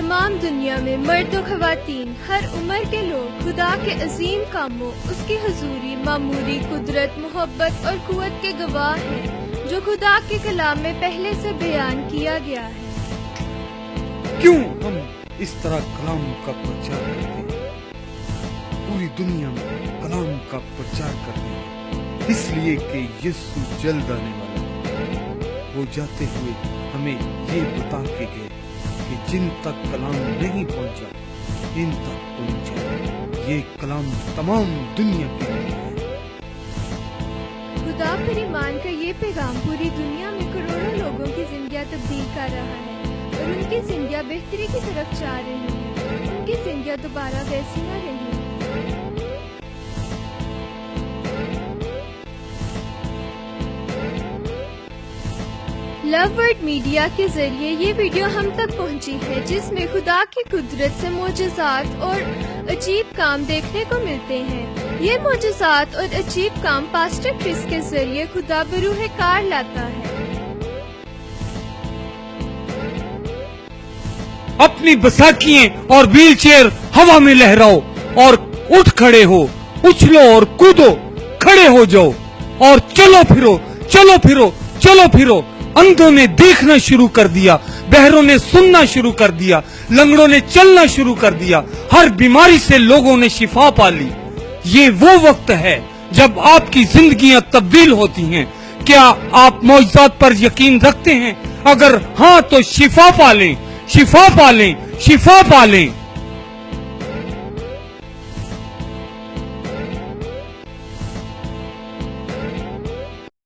तमाम दुनिया में मर्द व ख़वातीन हर उम्र के लोग खुदा के अजीम कामों, उसकी हुजूरी, मामूरी, कुदरत, मोहब्बत और कुव्वत के गवाह हैं, जो खुदा के कलाम में पहले से बयान किया गया है। क्यों हम इस तरह कलाम का प्रचार करते हैं? पूरी दुनिया में कलाम का प्रचार करते हैं इसलिए कि यीशु जल्द आने वाला है। वो जाते हुए हमें ये बता के गए कि जिन तक कलाम नहीं पहुंचा, इन तक पहुंचा। ये कलाम तमाम दुनिया के लिए है। खुदा पर ईमान का ये पैगाम पूरी दुनिया में करोड़ों लोगों की जिंदगियां तब्दील कर रहा है और उनकी जिंदगियां बेहतरी की तरफ जा रही हैं। उनकी जिंदगियां दोबारा वैसी न रही। लव वर्ड मीडिया के जरिए ये वीडियो हम तक पहुंची है, जिसमें खुदा की कुदरत से मोजज़ात और अजीब काम देखने को मिलते हैं। ये मोजज़ात और अजीब काम पास्टर क्रिस के जरिए खुदा बरूह कार लाता है। अपनी बैसाखियां और व्हील चेयर हवा में लहराओ और उठ खड़े हो, उछलो और कूदो, खड़े हो जाओ और चलो फिरो, चलो फिरो, चलो फिरो। अंधों ने देखना शुरू कर दिया, बहरों ने सुनना शुरू कर दिया, लंगड़ों ने चलना शुरू कर दिया, हर बीमारी से लोगों ने शिफा पा ली। ये वो वक्त है जब आपकी जिंदगियां तब्दील होती हैं। क्या आप मौजज़ात पर यकीन रखते हैं? अगर हाँ तो शिफा पा लें, शिफा पा लें, शिफा पा लें।